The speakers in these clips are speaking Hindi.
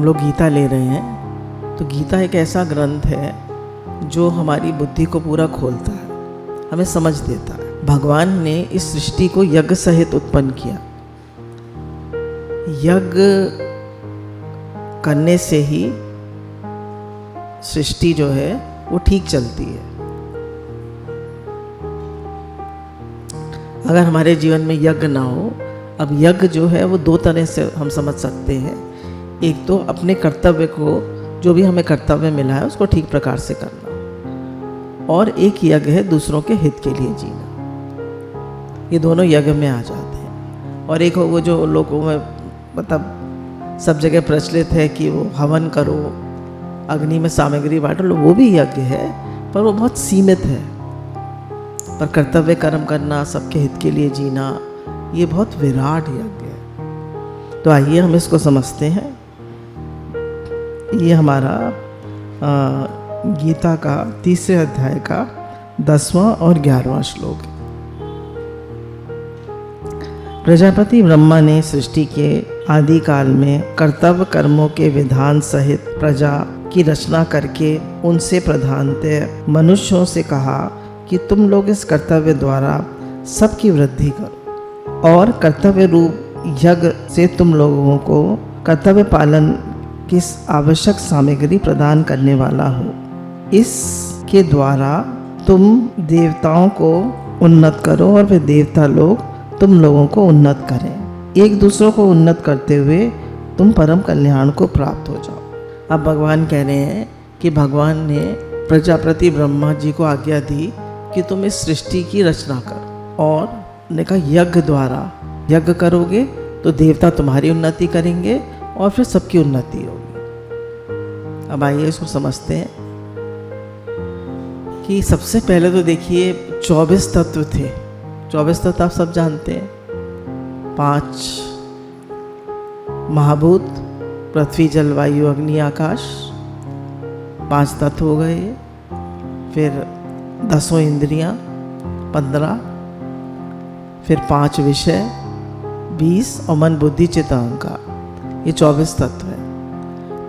हम लोग गीता ले रहे हैं, तो गीता एक ऐसा ग्रंथ है जो हमारी बुद्धि को पूरा खोलता है, हमें समझ देता है। भगवान ने इस सृष्टि को यज्ञ सहित उत्पन्न किया। यज्ञ करने से ही सृष्टि जो है वो ठीक चलती है। अगर हमारे जीवन में यज्ञ ना हो, अब यज्ञ जो है वो दो तरह से हम समझ सकते हैं। एक तो अपने कर्तव्य को, जो भी हमें कर्तव्य मिला है उसको ठीक प्रकार से करना, और एक यज्ञ है दूसरों के हित के लिए जीना। ये दोनों यज्ञ में आ जाते हैं। और एक वो जो लोगों में मतलब सब जगह प्रचलित है कि वो हवन करो, अग्नि में सामग्री बांटो, वो भी यज्ञ है पर वो बहुत सीमित है। पर कर्तव्य कर्म करना, सबके हित के लिए जीना, ये बहुत विराट यज्ञ है। तो आइए हम इसको समझते हैं। ये हमारा गीता का 3 अध्याय का 10वां और 11वां श्लोक है। प्रजापति ब्रह्मा ने सृष्टि के आदि काल में कर्तव्य कर्मों के विधान सहित प्रजा की रचना करके उनसे प्रधानतः मनुष्यों से कहा कि तुम लोग इस कर्तव्य द्वारा सबकी वृद्धि करो, और कर्तव्य रूप यज्ञ से तुम लोगों को कर्तव्य पालन की आवश्यक सामग्री प्रदान करने वाला हो। इसके द्वारा तुम देवताओं को उन्नत करो और फिर देवता लोग तुम लोगों को उन्नत करें। एक दूसरों को उन्नत करते हुए तुम परम कल्याण को प्राप्त हो जाओ। अब भगवान कह रहे हैं कि भगवान ने प्रजापति ब्रह्मा जी को आज्ञा दी कि तुम इस सृष्टि की रचना करो, और ने कहा यज्ञ द्वारा, यज्ञ करोगे तो देवता तुम्हारी उन्नति करेंगे और फिर सबकी उन्नति होगी। अब आइए इसको समझते हैं कि सबसे पहले तो देखिए 24 तत्व थे। 24 तत्व आप सब जानते हैं। 5 महाभूत, पृथ्वी जल वायु अग्नि आकाश, 5 तत्व हो गए। फिर 10 इंद्रियां 15, फिर 5 विषय 20, और मन बुद्धि चित्त अहंकार, ये 24 तत्व है।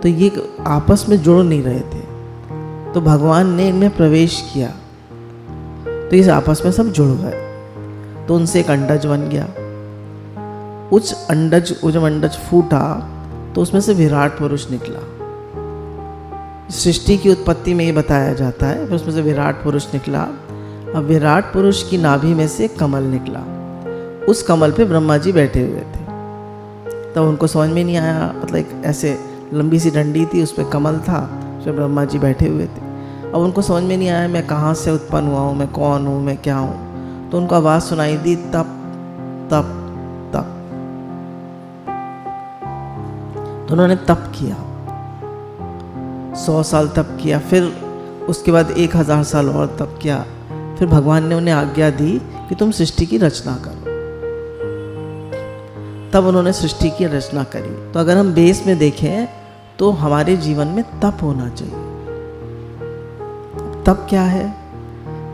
तो ये आपस में जुड़ नहीं रहे थे, तो भगवान ने इनमें प्रवेश किया तो ये आपस में सब जुड़ गए। तो उनसे एक अंडज बन गया। उस अंडज, जब अंडज फूटा तो उसमें से विराट पुरुष निकला। सृष्टि की उत्पत्ति में ये बताया जाता है, फिर उसमें से विराट पुरुष निकला। अब विराट पुरुष की नाभि में से कमल निकला। उस कमल पे ब्रह्मा जी बैठे हुए थे। तब उनको समझ में नहीं आया, मतलब एक ऐसे लंबी सी डंडी थी, उस पर कमल था, उस पर ब्रह्मा जी बैठे हुए थे। अब उनको समझ में नहीं आया मैं कहाँ से उत्पन्न हुआ हूँ, मैं कौन हूँ, मैं क्या हूँ। तो उनको आवाज़ सुनाई दी, तप तप तप। तो उन्होंने तप किया, 100 साल तप किया। फिर उसके बाद 1000 साल और तप किया। फिर भगवान ने उन्हें आज्ञा दी कि तुम सृष्टि की रचना करो। तब उन्होंने सृष्टि की रचना करी। तो अगर हम बेस में देखें तो हमारे जीवन में तप होना चाहिए। तप क्या है?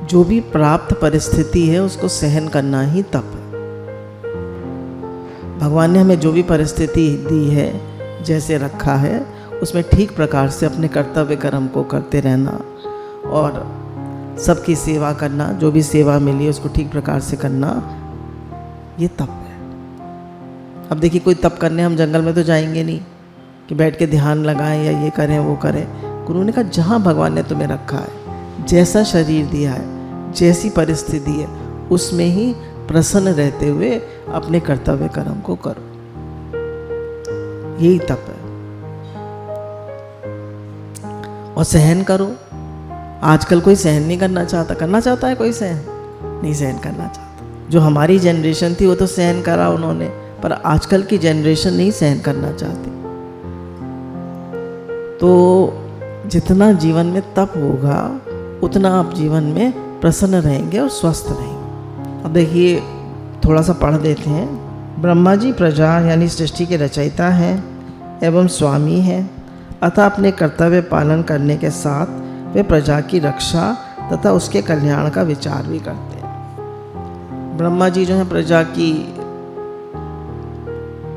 जो भी प्राप्त परिस्थिति है उसको सहन करना ही तप है। भगवान ने हमें जो भी परिस्थिति दी है, जैसे रखा है, उसमें ठीक प्रकार से अपने कर्तव्य कर्म को करते रहना और सबकी सेवा करना। जो भी सेवा मिली उसको ठीक प्रकार से करना, ये तप है। अब देखिए, कोई तप करने हम जंगल में तो जाएंगे नहीं कि बैठ के ध्यान लगाएं या ये करें वो करें। गुरु ने कहा जहाँ भगवान ने तुम्हें रखा है, जैसा शरीर दिया है, जैसी परिस्थिति है, उसमें ही प्रसन्न रहते हुए अपने कर्तव्य कर्म को करो। यही तप है। और सहन करो। आजकल कोई सहन नहीं करना चाहता। करना चाहता है कोई सहन? नहीं सहन करना चाहता। जो हमारी जनरेशन थी वो तो सहन करा उन्होंने, पर आजकल की जनरेशन नहीं सहन करना चाहती। तो जितना जीवन में तप होगा उतना आप जीवन में प्रसन्न रहेंगे और स्वस्थ रहेंगे। अब देखिए, थोड़ा सा पढ़ देते हैं। ब्रह्मा जी प्रजा यानी सृष्टि के रचयिता हैं एवं स्वामी हैं, अतः अपने कर्तव्य पालन करने के साथ वे प्रजा की रक्षा तथा उसके कल्याण का विचार भी करते हैं। ब्रह्मा जी जो है प्रजा की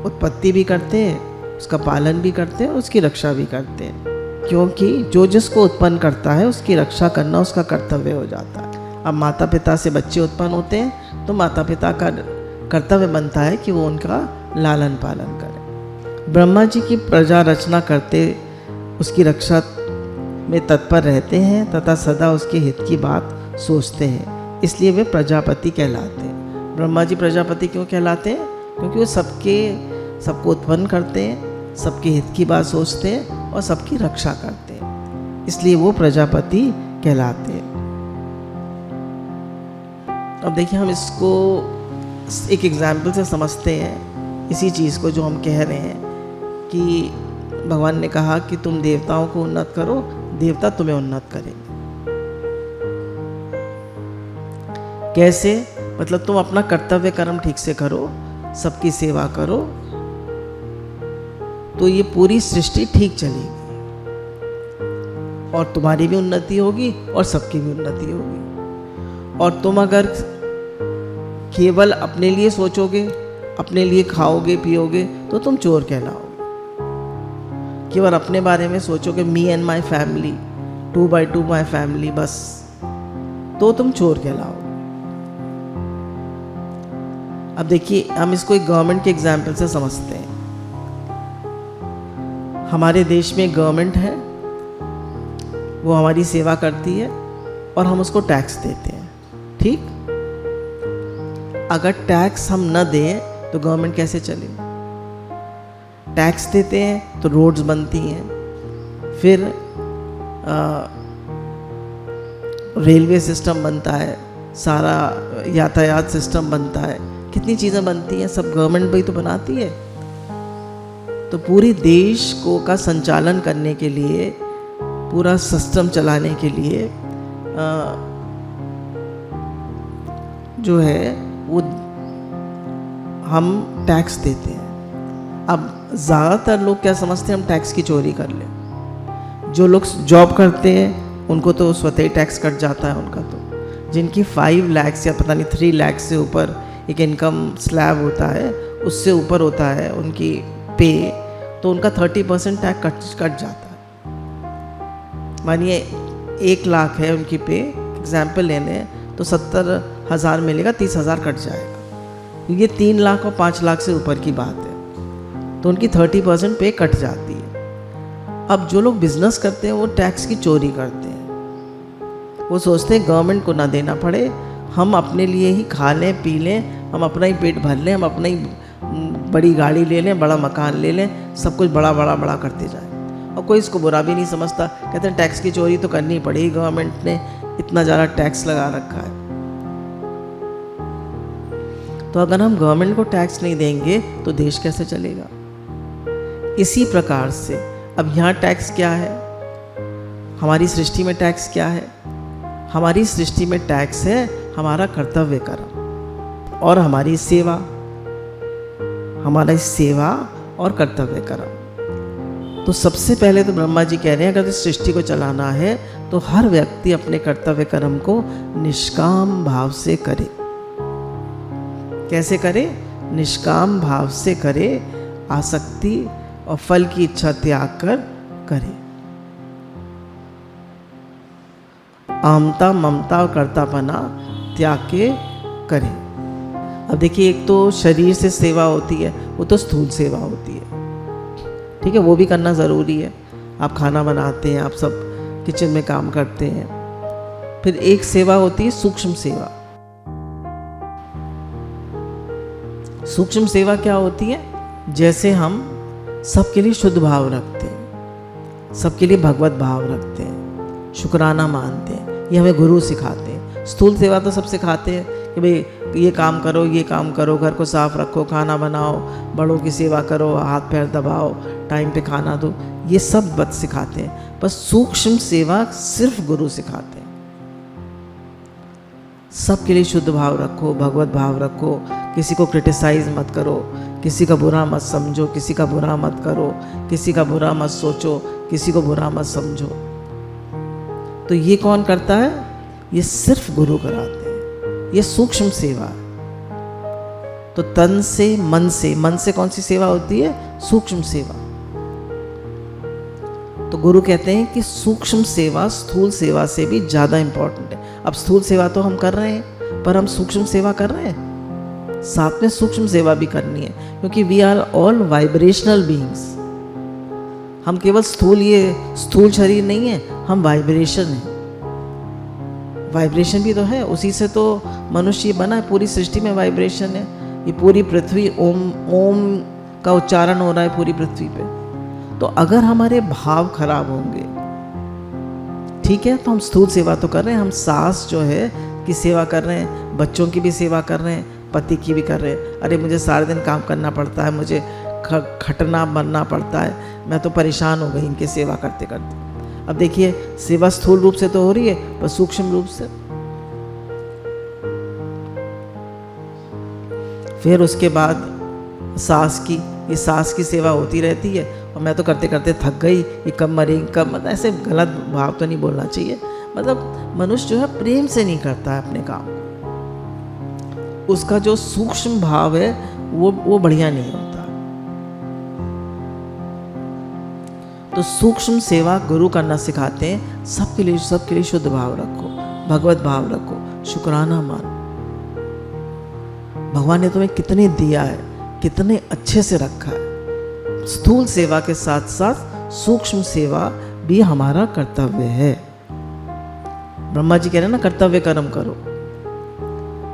उत्पत्ति भी करते हैं उसका पालन भी करते हैं और उसकी रक्षा भी करते हैं, क्योंकि जो जिसको उत्पन्न करता है उसकी रक्षा करना उसका कर्तव्य हो जाता है। अब माता पिता से बच्चे उत्पन्न होते हैं तो माता पिता का कर्तव्य बनता है कि वो उनका लालन पालन करें। ब्रह्मा जी की प्रजा रचना करते उसकी रक्षा में तत्पर रहते हैं तथा सदा उसके हित की बात सोचते हैं, इसलिए वे प्रजापति कहलाते हैं। ब्रह्मा जी प्रजापति क्यों कहलाते हैं? क्योंकि वो सबको उत्पन्न करते हैं, सबके हित की बात सोचते हैं और सबकी रक्षा करते हैं, इसलिए वो प्रजापति कहलाते हैं। अब देखिए, हम इसको एक एग्जाम्पल से समझते हैं, इसी चीज़ को जो हम कह रहे हैं कि भगवान ने कहा कि तुम देवताओं को उन्नत करो, देवता तुम्हें उन्नत करेंगे। कैसे? मतलब तुम अपना कर्तव्य कर्म ठीक से करो, सबकी सेवा करो, तो ये पूरी सृष्टि ठीक चलेगी और तुम्हारी भी उन्नति होगी और सबकी भी उन्नति होगी। और तुम अगर केवल अपने लिए सोचोगे, अपने लिए खाओगे पियोगे, तो तुम चोर कहलाओगे। केवल अपने बारे में सोचोगे, me and my family, 2x2 my family, बस, तो तुम चोर कहलाओगे। अब देखिए, हम इसको एक गवर्नमेंट के एग्जाम्पल से समझते हैं। हमारे देश में गवर्नमेंट है, वो हमारी सेवा करती है और हम उसको टैक्स देते हैं, ठीक? अगर टैक्स हम न दें तो गवर्नमेंट कैसे चले? टैक्स देते हैं तो रोड्स बनती हैं, फिर रेलवे सिस्टम बनता है, सारा यातायात सिस्टम बनता है, कितनी चीज़ें बनती हैं, सब गवर्नमेंट भी तो बनाती है। तो पूरे देश को का संचालन करने के लिए, पूरा सिस्टम चलाने के लिए जो है वो हम टैक्स देते हैं। अब ज़्यादातर लोग क्या समझते हैं, हम टैक्स की चोरी कर लें। जो लोग जॉब करते हैं उनको तो स्वतः ही टैक्स कट जाता है उनका। तो जिनकी 5 लाख या पता नहीं 3 लाख से ऊपर एक इनकम स्लैब होता है, उससे ऊपर होता है उनकी पे, तो उनका 30% टैक्स कट जाता है। मानिए 1 लाख है उनकी पे, एग्जाम्पल लेने तो 70,000 मिलेगा, 30,000 कट जाएगा। ये 3 लाख और 5 लाख से ऊपर की बात है, तो उनकी 30% पे कट जाती है। अब जो लोग बिजनेस करते हैं वो टैक्स की चोरी करते हैं। वो सोचते हैं गवर्नमेंट को ना देना पड़े, हम अपने लिए ही खा लें पी लें, हम अपना ही पेट भर लें, हम अपना ही बड़ी गाड़ी ले लें, बड़ा मकान ले लें, सब कुछ बड़ा बड़ा बड़ा करते जाएं। और कोई इसको बुरा भी नहीं समझता, कहते हैं टैक्स की चोरी तो करनी पड़ेगी, गवर्नमेंट ने इतना ज़्यादा टैक्स लगा रखा है। तो अगर हम गवर्नमेंट को टैक्स नहीं देंगे तो देश कैसे चलेगा? इसी प्रकार से अब यहाँ टैक्स क्या है, हमारी सृष्टि में टैक्स क्या है? हमारी सृष्टि में टैक्स है हमारा कर्तव्य कर्म और हमारी सेवा, हमारी सेवा और कर्तव्य कर्म। तो सबसे पहले तो ब्रह्मा जी कह रहे हैं अगर इस सृष्टि को चलाना है तो हर व्यक्ति अपने कर्तव्य कर्म को निष्काम भाव से करे। कैसे करे? निष्काम भाव से करे, आसक्ति और फल की इच्छा त्याग कर करे। आमता ममता और कर्तापना त्याग के करे। अब देखिए, एक तो शरीर से सेवा होती है, वो तो स्थूल सेवा होती है, ठीक है, वो भी करना ज़रूरी है। आप खाना बनाते हैं, आप सब किचन में काम करते हैं। फिर एक सेवा होती है सूक्ष्म सेवा। सूक्ष्म सेवा क्या होती है? जैसे हम सबके लिए शुद्ध भाव रखते हैं, सबके लिए भगवत भाव रखते हैं, शुक्राना मानते हैं, ये हमें गुरु सिखाते हैं। स्थूल सेवा तो सब सिखाते हैं कि भाई ये काम करो, ये काम करो, घर को साफ रखो, खाना बनाओ, बड़ों की सेवा करो, हाथ पैर दबाओ, टाइम पे खाना दो, ये सब बात सिखाते हैं। बस सूक्ष्म सेवा सिर्फ गुरु सिखाते हैं। सबके लिए शुद्ध भाव रखो, भगवत भाव रखो, किसी को क्रिटिसाइज मत करो, किसी का बुरा मत समझो, किसी का बुरा मत करो, किसी का बुरा मत सोचो, किसी को बुरा मत समझो। तो ये कौन करता है? ये सिर्फ गुरु कराते हैं। ये सूक्ष्म सेवा। तो तन से, मन से कौन सी सेवा होती है? सूक्ष्म सेवा। तो गुरु कहते हैं कि सूक्ष्म सेवा स्थूल सेवा से भी ज़्यादा इम्पोर्टेंट है। अब स्थूल सेवा तो हम कर रहे हैं, पर हम सूक्ष्म सेवा कर रहे हैं, साथ में सूक्ष्म सेवा भी करनी है, क्योंकि we are all vibrational beings. हम केवल स्थूल शरीर नहीं है, हम वाइब्रेशन है। वाइब्रेशन भी तो है, उसी से तो मनुष्य बना है, पूरी सृष्टि में वाइब्रेशन है। ये पूरी पृथ्वी ओम का उच्चारण हो रहा है पूरी पृथ्वी पे। तो अगर हमारे भाव खराब होंगे, ठीक है, तो हम स्थूल सेवा तो कर रहे हैं, हम सास जो है की सेवा कर रहे हैं, बच्चों की भी सेवा कर रहे हैं, पति की भी कर रहे हैं। अरे मुझे सारे दिन काम करना पड़ता है, मुझे खटना बनना पड़ता है, मैं तो परेशान हो गई इनकी सेवा करते करते। अब देखिए, सेवा स्थूल रूप से तो हो रही है, पर सूक्ष्म रूप से। फिर उसके बाद सास की सेवा होती रहती है, और मैं तो करते करते थक गई, ये कब मरेगी कब, मतलब ऐसे गलत भाव तो नहीं बोलना चाहिए। मतलब मनुष्य जो है प्रेम से नहीं करता है अपने काम, उसका जो सूक्ष्म भाव है वो बढ़िया नहीं होता। तो सूक्ष्म सेवा गुरु करना सिखाते हैं। सबके लिए शुद्ध भाव रखो, भगवत भाव रखो, शुक्राना मानो। भगवान ने तुम्हें कितने दिया है, कितने अच्छे से रखा है। स्थूल सेवा के साथ साथ सूक्ष्म सेवा भी हमारा कर्तव्य है। ब्रह्मा जी कह रहे हैं ना, कर्तव्य कर्म करो,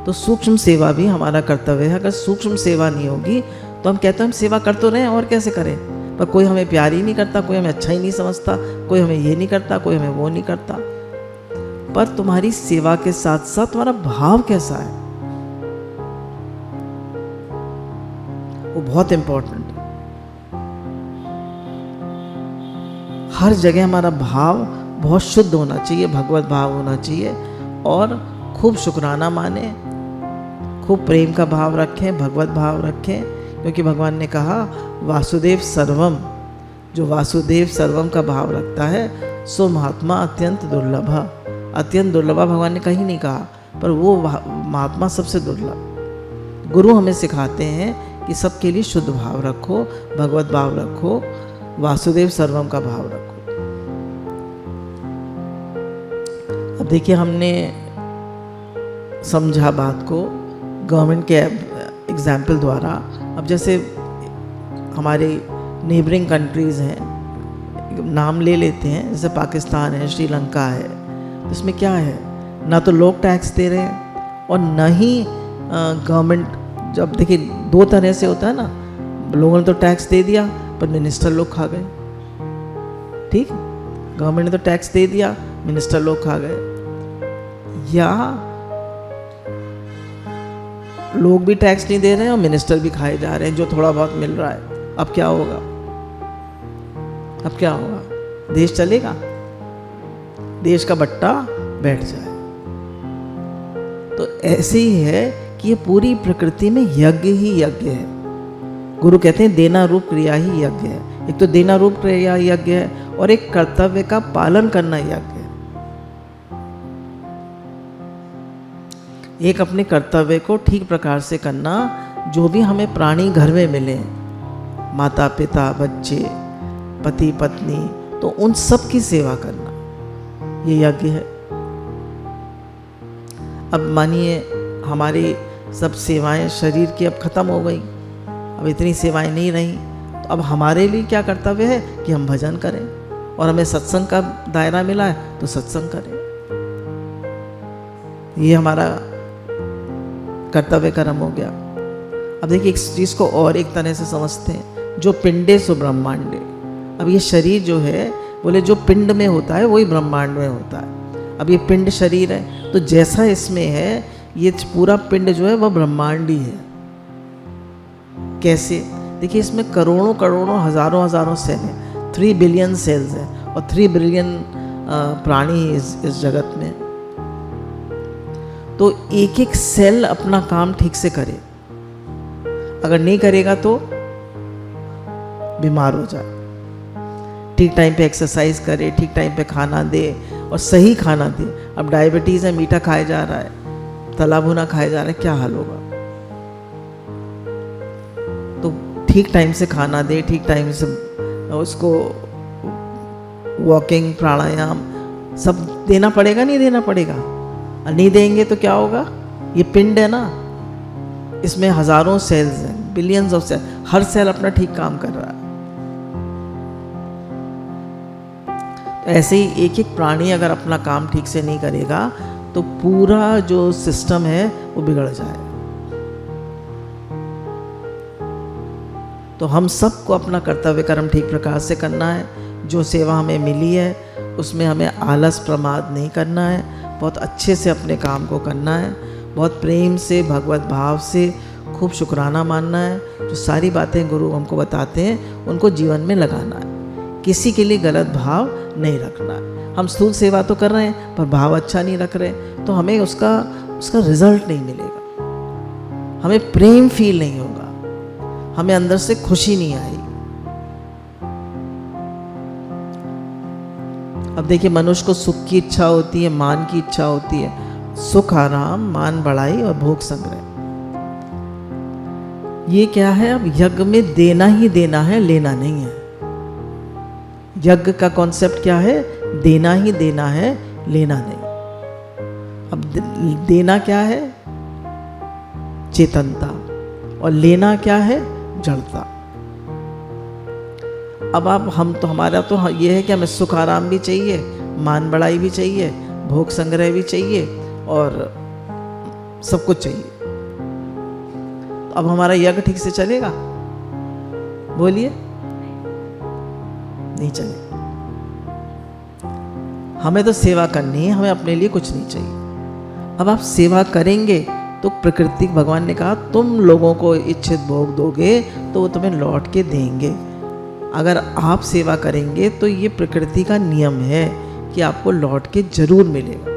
तो सूक्ष्म सेवा भी हमारा कर्तव्य है। अगर सूक्ष्म सेवा नहीं होगी तो हम कहते हैं हम सेवा कर तो रहे हैं, और कैसे करें, पर कोई हमें प्यार ही नहीं करता, कोई हमें अच्छा ही नहीं समझता, कोई हमें ये नहीं करता, कोई हमें वो नहीं करता। पर तुम्हारी सेवा के साथ साथ तुम्हारा भाव कैसा है, वो बहुत इंपॉर्टेंट है। हर जगह हमारा भाव बहुत शुद्ध होना चाहिए, भगवत भाव होना चाहिए, और खूब शुक्राना माने, खूब प्रेम का भाव रखें, भगवत भाव रखें। क्योंकि भगवान ने कहा वासुदेव सर्वम, जो वासुदेव सर्वम का भाव रखता है सो महात्मा अत्यंत दुर्लभ। अत्यंत दुर्लभ भगवान ने कहीं नहीं कहा, पर वो महात्मा सबसे दुर्लभ। गुरु हमें सिखाते हैं कि सबके लिए शुद्ध भाव रखो, भगवत भाव रखो, वासुदेव सर्वम का भाव रखो। अब देखिए, हमने समझा बात को गवर्नमेंट के एग्जाम्पल द्वारा। अब जैसे हमारे नेबरिंग कंट्रीज़ हैं, नाम ले लेते हैं, जैसे पाकिस्तान है, श्रीलंका है, तो इसमें क्या है, ना तो लोग टैक्स दे रहे हैं और ना ही गवर्नमेंट। जब देखिए, दो तरह से होता है ना, लोगों ने तो टैक्स दे दिया पर मिनिस्टर लोग खा गए। ठीक, गवर्नमेंट ने तो टैक्स दे दिया, मिनिस्टर लोग खा गए। या लोग भी टैक्स नहीं दे रहे हैं और मिनिस्टर भी खाए जा रहे हैं जो थोड़ा बहुत मिल रहा है। अब क्या होगा, अब क्या होगा, देश चलेगा, देश का बट्टा बैठ जाए। तो ऐसे ही है कि ये पूरी प्रकृति में यज्ञ ही यज्ञ है। गुरु कहते हैं देना रूप क्रिया ही यज्ञ है। एक तो देना रूप क्रिया यज्ञ है, और एक कर्तव्य का पालन करना यज्ञ है। एक अपने कर्तव्य को ठीक प्रकार से करना, जो भी हमें प्राणी घर में मिले, माता पिता बच्चे पति पत्नी, तो उन सब की सेवा करना ये यज्ञ है। अब मानिए हमारी सब सेवाएं शरीर की अब खत्म हो गई, अब इतनी सेवाएं नहीं रही, तो अब हमारे लिए क्या कर्तव्य है कि हम भजन करें, और हमें सत्संग का दायरा मिला है तो सत्संग करें। ये हमारा कर्तव्य कर्म हो गया। अब देखिए, इस चीज़ को और एक तरह से समझते हैं, जो पिंडे सो ब्रह्मांडे। अब ये शरीर जो है, बोले जो पिंड में होता है वही ब्रह्मांड में होता है। अब ये पिंड शरीर है, तो जैसा इसमें है, ये पूरा पिंड जो है वह ब्रह्मांड ही है। कैसे, देखिए, इसमें करोड़ों करोड़ों हजारों हजारों सेल हैं, 3 बिलियन सेल्स हैं, और 3 बिलियन प्राणी इस जगत में। तो एक एक सेल अपना काम ठीक से करे, अगर नहीं करेगा तो बीमार हो जाए। ठीक टाइम पे एक्सरसाइज करे, ठीक टाइम पे खाना दे, और सही खाना दे। अब डायबिटीज़ है, मीठा खाया जा रहा है, तला भुना खाया जा रहा है, क्या हाल होगा। तो ठीक टाइम से खाना दे, ठीक टाइम से उसको वॉकिंग, प्राणायाम सब देना पड़ेगा, नहीं देना पड़ेगा? नहीं देंगे तो क्या होगा? ये पिंड है ना, इसमें हजारों सेल्स हैं, बिलियंस ऑफ सेल, हर सेल अपना ठीक काम कर रहा है। तो ऐसे ही एक एक प्राणी अगर अपना काम ठीक से नहीं करेगा तो पूरा जो सिस्टम है वो बिगड़ जाएगा। तो हम सबको अपना कर्तव्य कर्म ठीक प्रकार से करना है। जो सेवा हमें मिली है उसमें हमें आलस प्रमाद नहीं करना है, बहुत अच्छे से अपने काम को करना है, बहुत प्रेम से भगवत भाव से खूब शुक्राना मानना है। जो सारी बातें गुरु हमको बताते हैं उनको जीवन में लगाना है, किसी के लिए गलत भाव नहीं रखना है। हम स्थूल सेवा तो कर रहे हैं पर भाव अच्छा नहीं रख रहे तो हमें उसका रिजल्ट नहीं मिलेगा, हमें प्रेम फील नहीं होगा, हमें अंदर से खुशी नहीं आएगी। अब देखिए, मनुष्य को सुख की इच्छा होती है, मान की इच्छा होती है, सुख आराम, मान बढ़ाई और भोग संग्रह, ये क्या है? अब यज्ञ में देना ही देना है, लेना नहीं है। यज्ञ का कॉन्सेप्ट क्या है? देना ही देना है, लेना नहीं। अब देना क्या है? चेतनता, और लेना क्या है? जड़ता। अब आप हम तो हमारा तो ये है कि हमें सुख आराम भी चाहिए, मान बढ़ाई भी चाहिए, भोग संग्रह भी चाहिए और सब कुछ चाहिए। तो अब हमारा यज्ञ ठीक से चलेगा? बोलिए, नहीं चलेगा। हमें तो सेवा करनी है, हमें अपने लिए कुछ नहीं चाहिए। अब आप सेवा करेंगे तो प्रकृति, भगवान ने कहा तुम लोगों को इच्छित भोग दोगे तो वो तुम्हें लौट के देंगे। अगर आप सेवा करेंगे तो ये प्रकृति का नियम है कि आपको लौट के जरूर मिलेगा।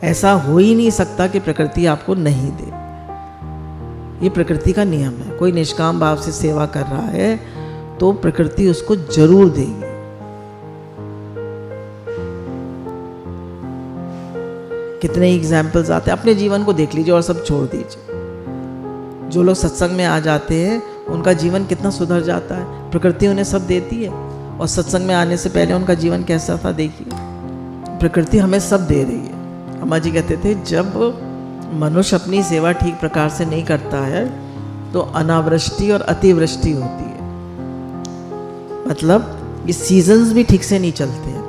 ऐसा हो ही नहीं सकता कि प्रकृति आपको नहीं दे, ये प्रकृति का नियम है। कोई निष्काम भाव से सेवा कर रहा है तो प्रकृति उसको जरूर देगी। कितने एग्जाम्पल्स आते हैं, अपने जीवन को देख लीजिए और सब छोड़ दीजिए। जो लोग सत्संग में आ जाते हैं उनका जीवन कितना सुधर जाता है, प्रकृति उन्हें सब देती है। और सत्संग में आने से पहले उनका जीवन कैसा था देखिए, प्रकृति हमें सब दे रही है। अम्मा जी कहते थे जब मनुष्य अपनी सेवा ठीक प्रकार से नहीं करता है तो अनावृष्टि और अतिवृष्टि होती है। मतलब ये सीजन्स भी ठीक से नहीं चलते हैं,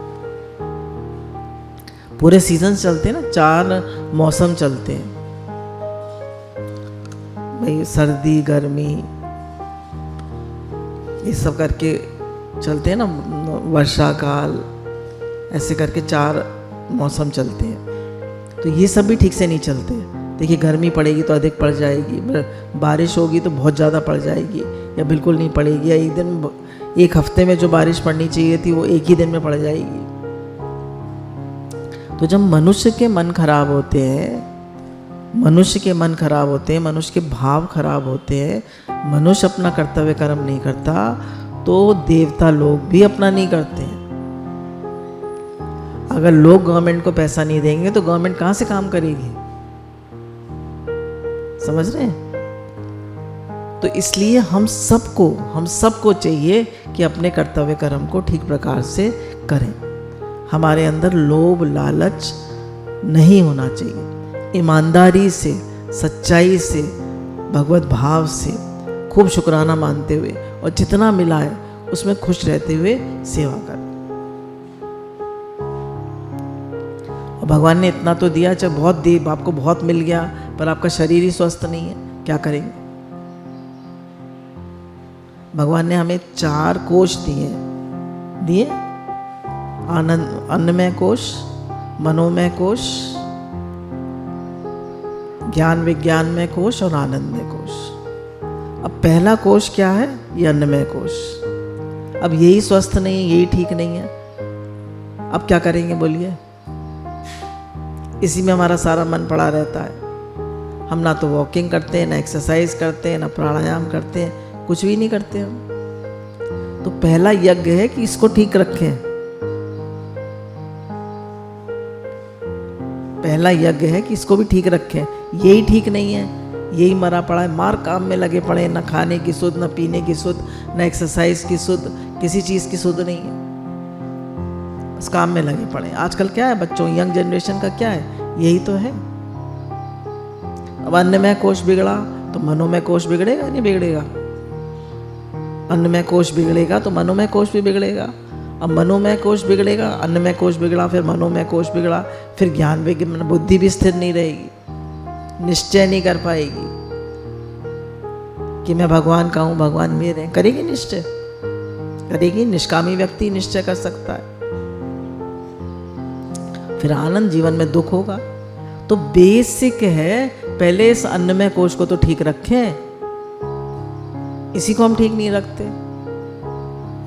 पूरे सीजन्स चलते हैं ना, 4 मौसम चलते हैं भाई, सर्दी गर्मी ये सब करके चलते हैं ना, वर्षा काल, ऐसे करके 4 मौसम चलते हैं। तो ये सब भी ठीक से नहीं चलते। देखिए, गर्मी पड़ेगी तो अधिक पड़ जाएगी, बारिश होगी तो बहुत ज़्यादा पड़ जाएगी या बिल्कुल नहीं पड़ेगी, या एक हफ्ते में जो बारिश पड़नी चाहिए थी वो एक ही दिन में पड़ जाएगी। तो जब मनुष्य के मन खराब होते हैं, मनुष्य के मन खराब होते हैं, मनुष्य के भाव खराब होते हैं, मनुष्य अपना कर्तव्य कर्म नहीं करता तो देवता लोग भी अपना नहीं करते हैं। अगर लोग गवर्नमेंट को पैसा नहीं देंगे तो गवर्नमेंट कहाँ से काम करेगी? समझ रहे हैं? तो इसलिए हम सबको चाहिए कि अपने कर्तव्य कर्म को ठीक प्रकार से करें। हमारे अंदर लोभ लालच नहीं होना चाहिए। ईमानदारी से, सच्चाई से, भगवत भाव से खूब शुक्राना मानते हुए और जितना मिला है उसमें खुश रहते हुए सेवा करें। और भगवान ने इतना तो दिया, चाहे बहुत दे, आपको बहुत मिल गया पर आपका शरीर ही स्वस्थ नहीं है, क्या करेंगे? भगवान ने हमें 4 कोश दिए, आनंद, अन्नमय कोश, मनोमय कोश, ज्ञान विज्ञानमय कोश और आनंदमय कोश। अब पहला कोश क्या है? ये अन्नमय कोश। अब यही स्वस्थ नहीं है, यही ठीक नहीं है, अब क्या करेंगे बोलिए? इसी में हमारा सारा मन पड़ा रहता है। हम ना तो वॉकिंग करते हैं, ना एक्सरसाइज करते हैं, ना प्राणायाम करते हैं, कुछ भी नहीं करते हम। तो पहला यज्ञ है कि इसको ठीक रखें। पहला यज्ञ है कि इसको भी ठीक रखें। यही ठीक नहीं है, यही मरा पड़ा है, मार काम में लगे पड़े, न खाने की सुध, न पीने की सुध, न एक्सरसाइज की सुध, किसी चीज़ की सुध नहीं है, बस काम में लगे पड़े। आजकल क्या है बच्चों, यंग जनरेशन का क्या है, यही तो है। अब अन्नमय कोश बिगड़ा तो मनोमय कोश बिगड़ेगा नहीं बिगड़ेगा? अन्नमय कोश बिगड़ेगा तो मनोमय कोश भी बिगड़ेगा। अब मनोमय कोश बिगड़ेगा, अन्नमय कोश बिगड़ा, फिर मनोमय कोश बिगड़ा, फिर ज्ञान विज्ञान बुद्धि भी स्थिर नहीं रहेगी, निश्चय नहीं कर पाएगी कि मैं भगवान का हूँ, भगवान मेरे। करेगी निश्चय? करेगी? निष्कामी व्यक्ति निश्चय कर सकता है। फिर आनंद, जीवन में दुख होगा। तो बेसिक है, पहले इस अन्नमय कोश को तो ठीक रखें, इसी को हम ठीक नहीं रखते,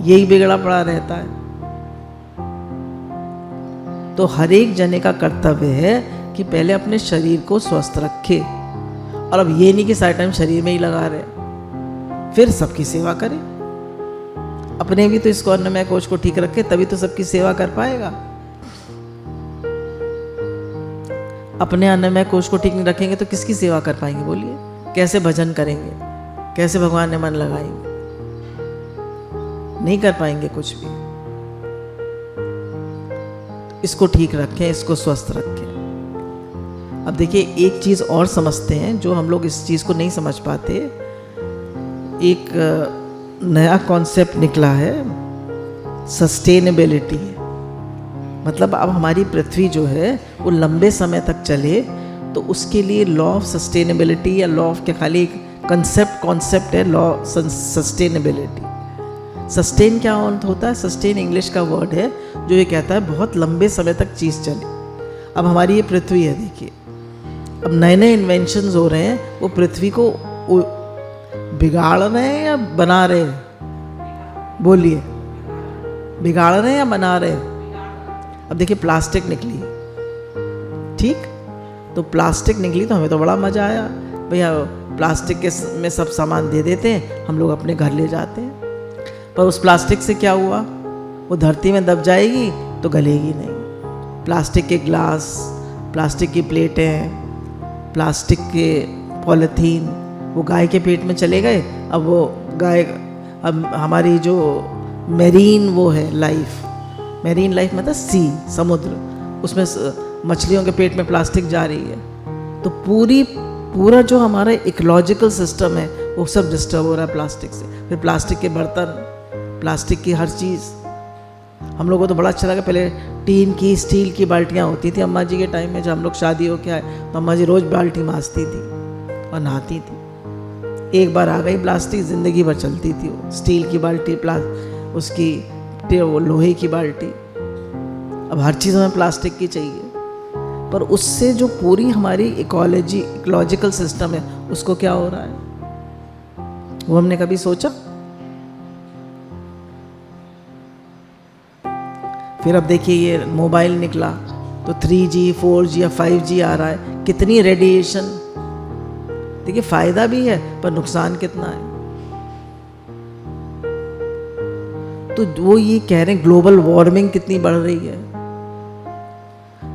यही बिगड़ा पड़ा रहता है। तो हर एक जने का कर्तव्य है कि पहले अपने शरीर को स्वस्थ रखे, और अब ये नहीं कि सारा टाइम शरीर में ही लगा रहे, फिर सबकी सेवा करे। अपने भी तो इसको अन्नमय कोश को ठीक रखे, तभी तो सबकी सेवा कर पाएगा। अपने अन्नमय कोश को ठीक नहीं रखेंगे तो किसकी सेवा कर पाएंगे बोलिए? कैसे भजन करेंगे, कैसे भगवान में मन लगाएंगे? नहीं कर पाएंगे कुछ भी। इसको ठीक रखें, इसको स्वस्थ रखें। अब देखिए एक चीज और समझते हैं जो हम लोग इस चीज को नहीं समझ पाते। एक नया कॉन्सेप्ट निकला है, सस्टेनेबिलिटी। मतलब अब हमारी पृथ्वी जो है वो लंबे समय तक चले तो उसके लिए लॉ ऑफ सस्टेनेबिलिटी, या लॉ ऑफ क्या, खाली एक कॉन्सेप्ट है, लॉ सस्टेनेबिलिटी। सस्टेन क्या होता है? सस्टेन इंग्लिश का वर्ड है जो ये कहता है बहुत लंबे समय तक चीज़ चले। अब हमारी ये पृथ्वी है, देखिए अब नए नए इन्वेंशंस हो रहे हैं, वो पृथ्वी को बिगाड़ रहे हैं या बना रहे हैं? बोलिए, बिगाड़ रहे हैं या बना रहे हैं? अब देखिए प्लास्टिक निकली, ठीक, तो प्लास्टिक निकली तो हमें तो बड़ा मज़ा आया, भैया प्लास्टिक के में सब सामान दे देते हैं, हम लोग अपने घर ले जाते हैं। पर उस प्लास्टिक से क्या हुआ? वो धरती में दब जाएगी तो गलेगी नहीं। प्लास्टिक के ग्लास, प्लास्टिक की प्लेटें, प्लास्टिक के पॉलीथीन, वो गाय के पेट में चले गए। अब वो गाय, अब हमारी जो मेरीन वो है लाइफ, मेरीन लाइफ मतलब सी, समुद्र, उसमें मछलियों के पेट में प्लास्टिक जा रही है। तो पूरा जो हमारा इकोलॉजिकल सिस्टम है वो सब डिस्टर्ब हो रहा है प्लास्टिक से। फिर प्लास्टिक के बर्तन, प्लास्टिक की हर चीज़। हम लोगों को तो बड़ा अच्छा लगा, पहले टीन की, स्टील की बाल्टियाँ होती थी अम्मा जी के टाइम में। जब हम लोग शादी हो के आए तो अम्मा जी रोज़ बाल्टी मांजती थी और नहाती थी। एक बार आ गई प्लास्टिक, ज़िंदगी भर चलती थी वो। स्टील की बाल्टी, उसकी वो लोहे की बाल्टी, अब हर चीज़ हमें प्लास्टिक की चाहिए। पर उससे जो पूरी हमारी इकोलॉजिकल सिस्टम है उसको क्या हो रहा है, वो हमने कभी सोचा? फिर अब देखिए ये मोबाइल निकला तो 3G, 4G या 5G आ रहा है, कितनी रेडिएशन। देखिए फायदा भी है पर नुकसान कितना है। तो वो ये कह रहे हैं ग्लोबल वार्मिंग कितनी बढ़ रही है,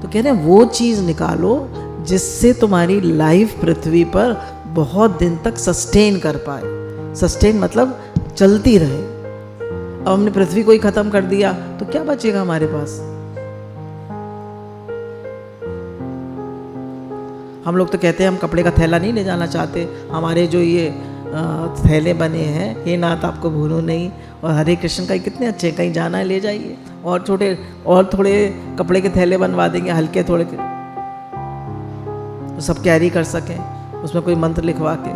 तो कह रहे हैं वो चीज़ निकालो जिससे तुम्हारी लाइफ पृथ्वी पर बहुत दिन तक सस्टेन कर पाए। सस्टेन मतलब चलती रहे। अब हमने पृथ्वी को ही खत्म कर दिया तो क्या बचेगा हमारे पास? हम लोग तो कहते हैं हम कपड़े का थैला नहीं ले जाना चाहते, हमारे जो ये थैले बने हैं, हे नाथ आपको भूलो नहीं और हरे कृष्ण का कितने अच्छे, कहीं जाना है ले जाइए, और थोड़े कपड़े के थैले बनवा देंगे हल्के थोड़े के, तो सब कैरी कर सकें, उसमें कोई मंत्र लिखवा के।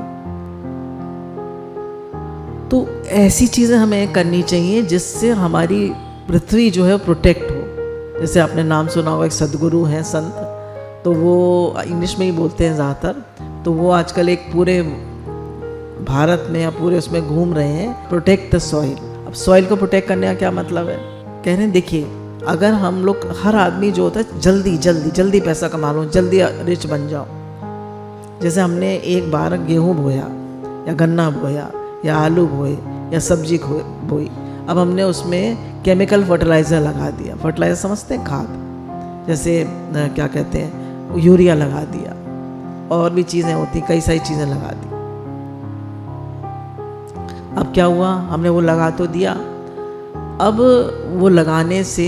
तो ऐसी चीज़ें हमें करनी चाहिए जिससे हमारी पृथ्वी जो है प्रोटेक्ट हो। जैसे आपने नाम सुना होगा, एक सदगुरु हैं संत, तो वो इंग्लिश में ही बोलते हैं ज़्यादातर, तो वो आजकल एक पूरे भारत में या पूरे उसमें घूम रहे हैं, प्रोटेक्ट द सॉइल। अब सॉइल को प्रोटेक्ट करने का क्या मतलब है? कह रहे हैं देखिए अगर हम लोग, हर आदमी जो होता है जल्दी पैसा कमा लो, जल्दी रिच बन जाओ। जैसे हमने एक बार गेहूँ बोया या गन्ना बोया या आलू बोए या सब्जी बोई, अब हमने उसमें केमिकल फर्टिलाइज़र लगा दिया। फर्टिलाइज़र समझते हैं, खाद, जैसे क्या कहते हैं, यूरिया लगा दिया, और भी चीज़ें होती, कई सारी चीज़ें लगा दी। अब क्या हुआ, हमने वो लगा तो दिया, अब वो लगाने से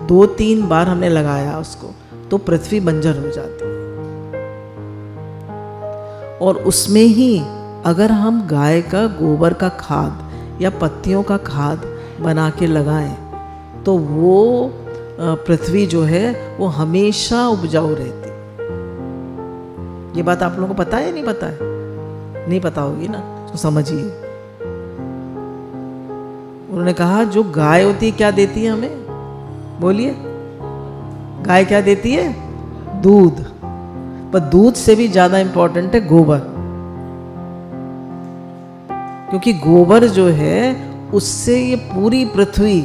2-3 बार हमने लगाया उसको, तो पृथ्वी बंजर हो जाती है। और उसमें ही अगर हम गाय का गोबर का खाद या पत्तियों का खाद बना के लगाएं तो वो पृथ्वी जो है वो हमेशा उपजाऊ रहती। ये बात आप लोगों को पता है या नहीं पता है? नहीं पता होगी ना, तो समझिए। उन्होंने कहा जो गाय होती है क्या देती है हमें, बोलिए, गाय क्या देती है? दूध। पर दूध से भी ज्यादा इंपॉर्टेंट है गोबर, क्योंकि गोबर जो है उससे ये पूरी पृथ्वी,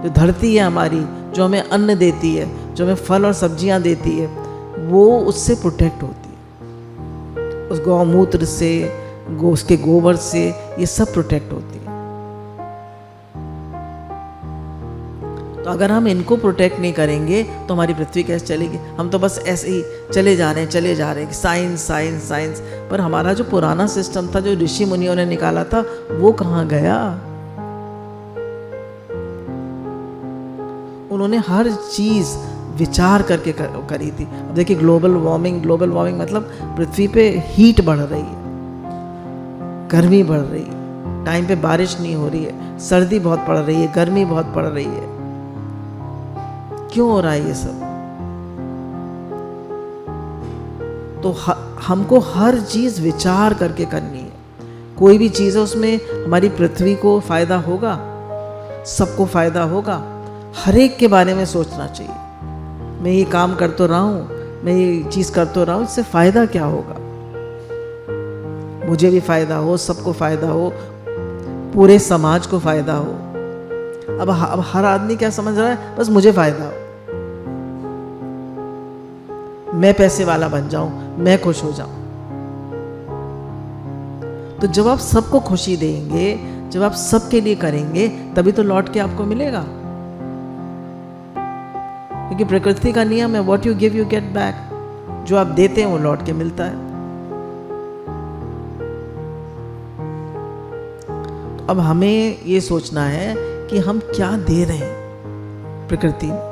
जो धरती है हमारी, जो हमें अन्न देती है, जो हमें फल और सब्जियां देती है, वो उससे प्रोटेक्ट होती है। उस गौमूत्र से, उसके गोबर से ये सब प्रोटेक्ट होती है। तो अगर हम इनको प्रोटेक्ट नहीं करेंगे तो हमारी पृथ्वी कैसे चलेगी? हम तो बस ऐसे ही चले जा रहे हैं साइंस साइंस साइंस, पर हमारा जो पुराना सिस्टम था, जो ऋषि मुनियों ने निकाला था, वो कहाँ गया? उन्होंने हर चीज विचार करके करी थी। अब देखिए ग्लोबल वार्मिंग मतलब पृथ्वी पे हीट बढ़ रही है, गर्मी बढ़ रही है, टाइम पे बारिश नहीं हो रही है, सर्दी बहुत पड़ रही है, गर्मी बहुत पड़ रही है। क्यों हो रहा है ये सब? तो हमको हर चीज विचार करके करनी है। कोई भी चीज है उसमें हमारी पृथ्वी को फायदा होगा, सबको फायदा होगा, हर एक के बारे में सोचना चाहिए। मैं ये काम कर तो रहा हूँ, मैं ये चीज कर तो रहा हूँ, इससे फायदा क्या होगा? मुझे भी फायदा हो, सबको फायदा हो, पूरे समाज को फायदा हो। अब हर आदमी क्या समझ रहा है? बस मुझे फायदा हो, मैं पैसे वाला बन जाऊं, मैं खुश हो जाऊं। तो जब आप सबको खुशी देंगे, जब आप सबके लिए करेंगे, तभी तो लौट के आपको मिलेगा। क्योंकि प्रकृति का नियम है, what you give you get back. जो आप देते हैं वो लौट के मिलता है। तो अब हमें ये सोचना है कि हम क्या दे रहे हैं प्रकृति में।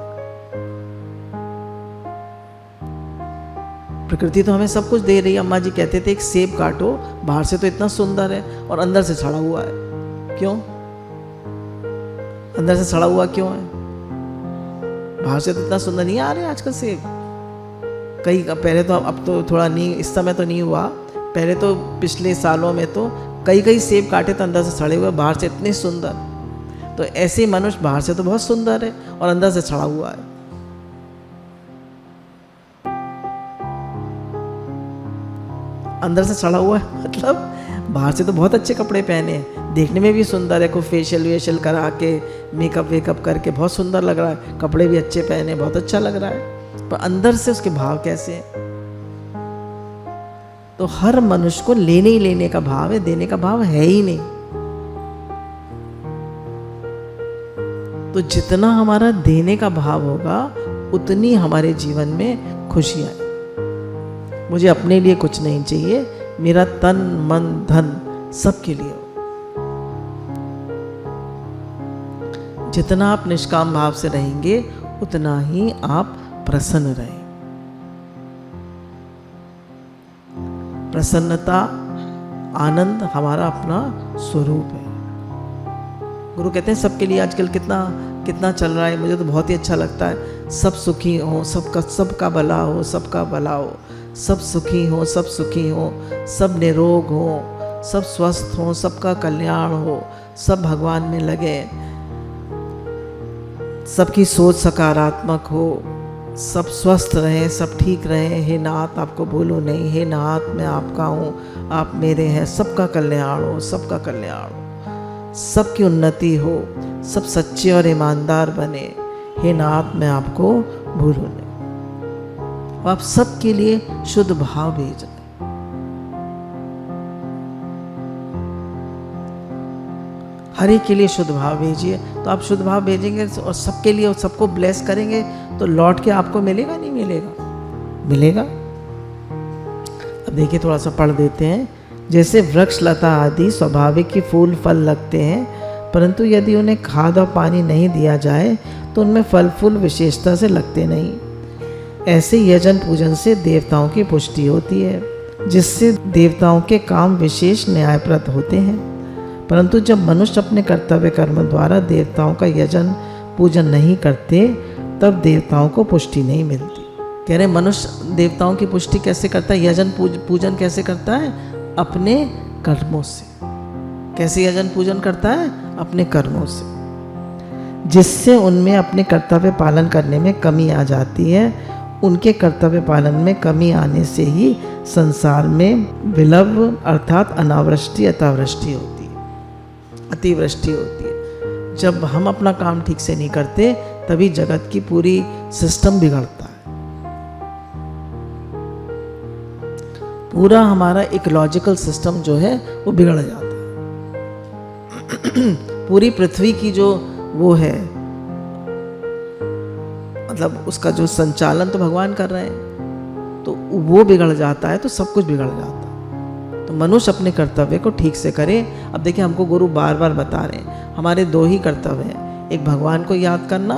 प्रकृति तो हमें सब कुछ दे रही है। अम्मा जी कहते थे एक सेब काटो, बाहर से तो इतना सुंदर है और अंदर से सड़ा हुआ है। क्यों अंदर से सड़ा हुआ क्यों है? बाहर से तो इतना सुंदर नहीं आ रहे आजकल सेब। कई पहले तो, अब तो थोड़ा नहीं, इस समय तो नहीं हुआ, पहले तो पिछले सालों में तो कई सेब काटे तो अंदर से सड़े हुए, बाहर से इतने सुंदर। तो ऐसे मनुष्य बाहर से तो बहुत सुंदर है और अंदर से सड़ा हुआ है। अंदर से सड़ा हुआ है मतलब बाहर से तो बहुत अच्छे कपड़े पहने हैं, देखने में भी सुंदर है, कोई फेशियल वेशियल करा के, मेकअप वेकअप करके बहुत सुंदर लग रहा है, कपड़े भी अच्छे पहने, बहुत अच्छा लग रहा है, पर अंदर से उसके भाव कैसे हैं? तो हर मनुष्य को लेने ही लेने का भाव है, देने का भाव है ही नहीं। तो जितना हमारा देने का भाव होगा उतनी हमारे जीवन में खुशी आए। मुझे अपने लिए कुछ नहीं चाहिए, मेरा तन मन धन सबके लिए हो। जितना आप निष्काम भाव से रहेंगे उतना ही आप प्रसन्न रहें। प्रसन्नता, आनंद हमारा अपना स्वरूप है। गुरु कहते हैं सबके लिए आजकल कितना चल रहा है, मुझे तो बहुत ही अच्छा लगता है। सब सुखी हो, सबका भला हो, सबका भला हो, सब सुखी हो, सब सुखी हो, सब निरोग हो, सब स्वस्थ हो, सबका कल्याण हो, सब भगवान में लगे, सबकी सोच सकारात्मक हो, सब स्वस्थ रहें, सब ठीक रहें। हे नाथ आपको भूलो नहीं, हे नाथ मैं आपका हूँ, आप मेरे हैं, सबका कल्याण हो, सबका कल्याण हो, सबकी उन्नति हो, सब सच्चे और ईमानदार बने। हे नाथ मैं आपको भूलो नहीं। आप सबके लिए शुद्ध भाव भेज रहे, हर एक के लिए शुद्ध भाव भेजिए। तो आप शुद्ध भाव भेजेंगे और सबके लिए, सबको ब्लेस करेंगे, तो लौट के आपको मिलेगा नहीं मिलेगा? मिलेगा। अब देखिए थोड़ा सा पढ़ देते हैं। जैसे वृक्ष लता आदि स्वाभाविक ही फूल फल लगते हैं, परंतु यदि उन्हें खाद और पानी नहीं दिया जाए तो उनमें फल फूल विशेषता से लगते नहीं। ऐसे यजन पूजन से देवताओं की पुष्टि होती है, जिससे देवताओं के काम विशेष न्यायप्रद होते हैं। परंतु जब मनुष्य अपने कर्तव्य कर्म द्वारा देवताओं का यजन पूजन नहीं करते, तब देवताओं को पुष्टि नहीं मिलती। कह रहे मनुष्य देवताओं की पुष्टि कैसे करता है, यजन पूजन कैसे करता है? अपने कर्मों से। कैसे यजन पूजन करता है? अपने कर्मों से, जिससे उनमें अपने कर्तव्य पालन करने में कमी आ जाती है। उनके कर्तव्य पालन में कमी आने से ही संसार में विलंब अर्थात अनावृष्टि अतिवृष्टि होती है। अतिवृष्टि होती है जब हम अपना काम ठीक से नहीं करते, तभी जगत की पूरी सिस्टम बिगड़ता है। पूरा हमारा इकोलॉजिकल सिस्टम जो है वो बिगड़ जाता है। पूरी पृथ्वी की जो वो है, मतलब उसका जो संचालन तो भगवान कर रहे हैं, तो वो बिगड़ जाता है तो सब कुछ बिगड़ जाता है। तो मनुष्य अपने कर्तव्य को ठीक से करे। अब देखिए हमको गुरु बार बार बता रहे हैं हमारे दो ही कर्तव्य हैं, एक भगवान को याद करना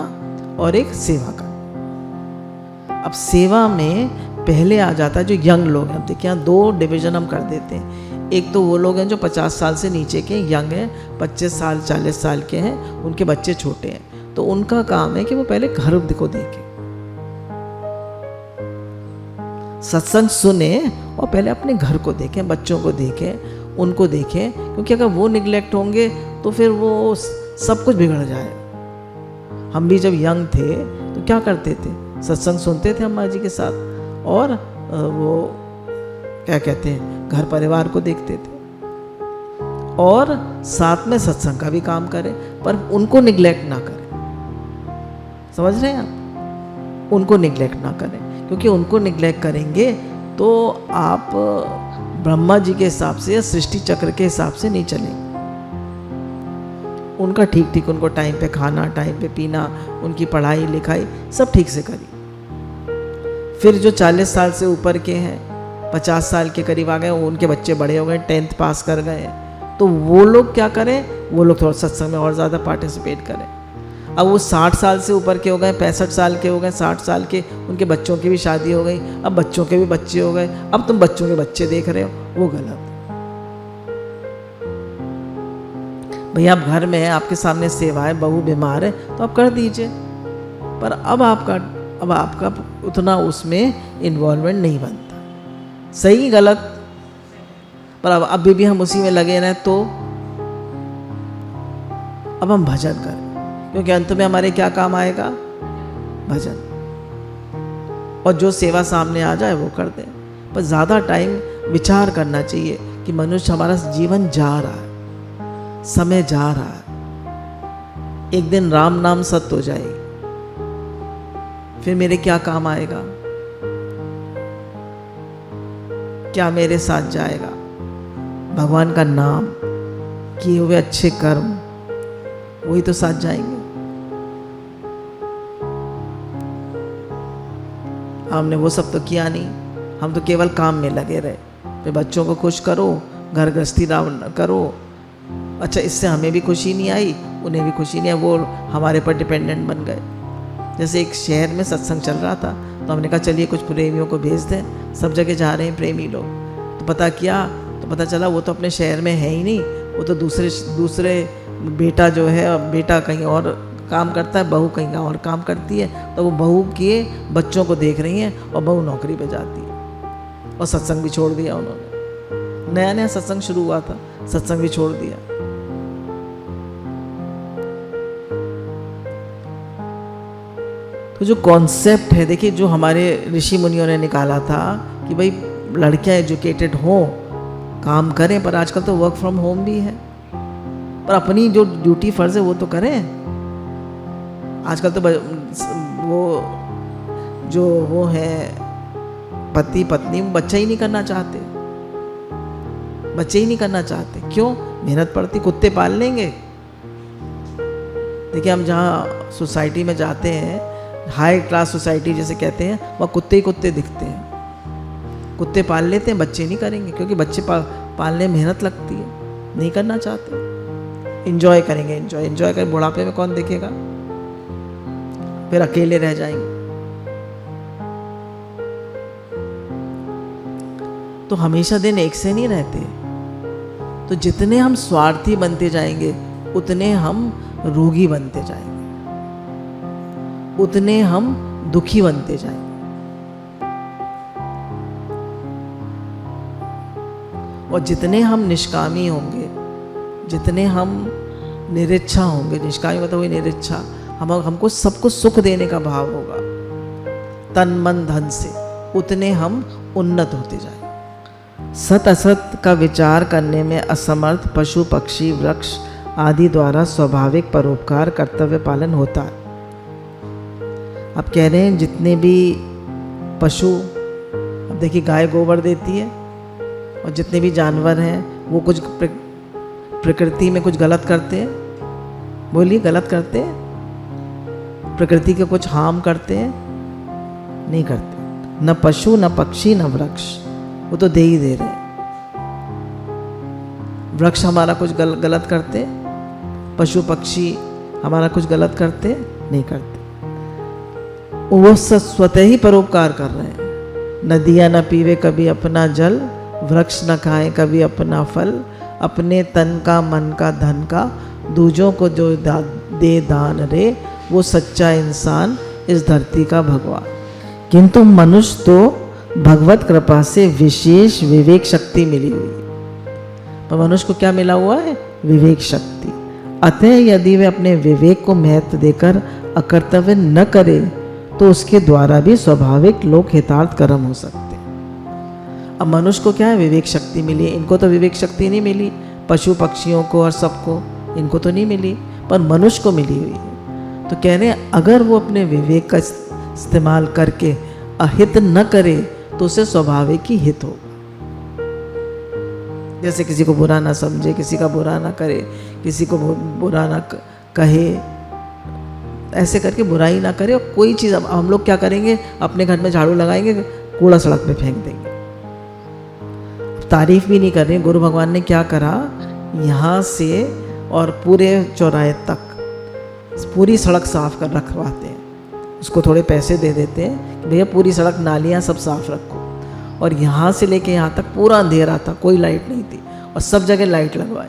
और एक सेवा करना। अब सेवा में पहले आ जाता है जो यंग लोग हैं। अब देखिए यहाँ दो डिवीजन हम कर देते हैं। एक तो वो लोग हैं जो 50 साल से नीचे के यंग हैं, 25 साल 40 साल के हैं, उनके बच्चे छोटे हैं, तो उनका काम है कि वो पहले घर को देखें, सत्संग सुने और पहले अपने घर को देखें, बच्चों को देखें, उनको देखें। क्योंकि अगर वो निगलेक्ट होंगे तो फिर वो सब कुछ बिगड़ जाए। हम भी जब यंग थे तो क्या करते थे, सत्संग सुनते थे अम्मा जी के साथ और वो क्या कहते हैं घर परिवार को देखते थे और साथ में सत्संग का भी काम करें, पर उनको निगलेक्ट ना करें। समझ रहे हैं आप? उनको निगलेक्ट ना करें, क्योंकि उनको निगलेक्ट करेंगे तो आप ब्रह्मा जी के हिसाब से या सृष्टि चक्र के हिसाब से नहीं चलेंगे। उनका ठीक ठीक उनको टाइम पे खाना, टाइम पे पीना, उनकी पढ़ाई लिखाई सब ठीक से करिए। फिर जो 40 साल से ऊपर के हैं, 50 साल के करीब आ गए, उनके बच्चे बड़े हो गए, 10th पास कर गए, तो वो लोग क्या करें, वो लोग थोड़ा सत्संग में और ज़्यादा पार्टिसिपेट करें। अब वो 60 साल से ऊपर के हो गए, 65 साल के हो गए, 60 साल के, उनके बच्चों की भी शादी हो गई, अब बच्चों के भी बच्चे हो गए, अब तुम बच्चों के बच्चे देख रहे हो, वो गलत। भैया आप घर में है, आपके सामने सेवा है, बहू बीमार है तो आप कर दीजिए, पर अब आपका उतना उसमें इन्वॉल्वमेंट नहीं बनता। सही गलत, पर अब अभी भी हम उसी में लगे रहें तो अब हम भजन करें, क्योंकि अंत में हमारे क्या काम आएगा, भजन। और जो सेवा सामने आ जाए वो कर दें, पर ज़्यादा टाइम विचार करना चाहिए कि मनुष्य हमारा जीवन जा रहा है, समय जा रहा है, एक दिन राम नाम सत्य हो जाएगी, फिर मेरे क्या काम आएगा, क्या मेरे साथ जाएगा? भगवान का नाम, किए हुए अच्छे कर्म, वही तो साथ जाएंगे। हमने वो सब तो किया नहीं, हम तो केवल काम में लगे रहे। फिर बच्चों को खुश करो, घर गृहस्थी करो, अच्छा इससे हमें भी खुशी नहीं आई, उन्हें भी खुशी नहीं आई, वो हमारे पर डिपेंडेंट बन गए। जैसे एक शहर में सत्संग चल रहा था तो हमने कहा चलिए कुछ प्रेमियों को भेज दें, सब जगह जा रहे हैं प्रेमी लोग। तो पता किया तो पता चला वो तो अपने शहर में है ही नहीं, वो तो दूसरे बेटा जो है, बेटा कहीं और काम करता है, बहू कहीं और काम करती है, तो वो बहू के बच्चों को देख रही हैं और बहू नौकरी पे जाती है। और सत्संग भी छोड़ दिया उन्होंने, नया नया सत्संग शुरू हुआ था, सत्संग भी छोड़ दिया। तो जो कॉन्सेप्ट है देखिए, जो हमारे ऋषि मुनियों ने निकाला था कि भाई लड़कियां एजुकेटेड हों, काम करें, पर आजकल तो वर्क फ्रॉम होम भी है, पर अपनी जो ड्यूटी फर्ज है वो तो करें। आजकल तो वो जो वो है पति पत्नी, बच्चा ही नहीं करना चाहते, बच्चे ही नहीं करना चाहते। क्यों? मेहनत पड़ती, कुत्ते पाल लेंगे। देखिए हम जहाँ सोसाइटी में जाते हैं, हाई क्लास सोसाइटी जैसे कहते हैं, वहाँ कुत्ते ही कुत्ते दिखते हैं। कुत्ते पाल लेते हैं, बच्चे नहीं करेंगे, क्योंकि बच्चे पालने में मेहनत लगती है, नहीं करना चाहते। एंजॉय करेंगे, एंजॉय करें, बुढ़ापे में कौन देखेगा, फिर अकेले रह जाएंगे। तो हमेशा दिन एक से नहीं रहते। तो जितने हम स्वार्थी बनते जाएंगे उतने हम रोगी बनते जाएंगे, उतने हम दुखी बनते जाएंगे। और जितने हम निष्कामी होंगे, जितने हम निरिच्छा होंगे, निष्कामी मतलब वही निरिच्छा, हमको सबको सुख देने का भाव होगा तन मन धन से, उतने हम उन्नत होते जाएंगे। सत असत का विचार करने में असमर्थ पशु पक्षी वृक्ष आदि द्वारा स्वाभाविक परोपकार कर्तव्य पालन होता है। अब कह रहे हैं जितने भी पशु, अब देखिए गाय गोबर देती है, और जितने भी जानवर हैं वो कुछ प्रकृति में कुछ गलत करते हैं, बोलिए गलत करते हैं, प्रकृति के कुछ हार्म करते हैं, नहीं करते। न पशु न पक्षी न वृक्ष, वो तो दे ही दे रहे हैं। वृक्ष हमारा कुछ गलत करते, पशु पक्षी हमारा कुछ गलत करते, नहीं करते। वो स्वतः ही परोपकार कर रहे हैं। नदियाँ न पीवे कभी अपना जल, वृक्ष न खाए कभी अपना फल, अपने तन का मन का धन का दूजों को जो दे दान रे, वो सच्चा इंसान इस धरती का भगवान। किंतु मनुष्य तो भगवत कृपा से विशेष विवेक शक्ति मिली हुई है। पर मनुष्य को क्या मिला हुआ है? विवेक शक्ति। अतः यदि वे अपने विवेक को महत्व देकर अकर्तव्य न करे तो उसके द्वारा भी स्वाभाविक लोक हितार्थ कर्म हो सकते हैं। अब मनुष्य को क्या है? विवेक शक्ति मिली है। इनको तो विवेक शक्ति नहीं मिली, पशु पक्षियों को और सबको, इनको तो नहीं मिली, पर मनुष्य को मिली हुई है। तो कह रहे हैं अगर वो अपने विवेक का इस्तेमाल करके अहित न करे तो उसे स्वाभाविक ही हित होगा। जैसे किसी को बुरा ना समझे, किसी का बुरा ना करे, किसी को बुरा ना कहे, ऐसे करके बुराई ना करे। और कोई चीज़, अब हम लोग क्या करेंगे, अपने घर में झाड़ू लगाएंगे, कूड़ा सड़क पे फेंक देंगे। तारीफ भी नहीं कर रहे। गुरु भगवान ने क्या करा, यहाँ से और पूरे चौराहे तक पूरी सड़क साफ कर रखवाते हैं। उसको थोड़े पैसे दे देते हैं कि भैया पूरी सड़क नालियाँ सब साफ रखो। और यहाँ से लेके यहाँ तक पूरा अंधेरा था, कोई लाइट नहीं थी, और सब जगह लाइट लगवाई।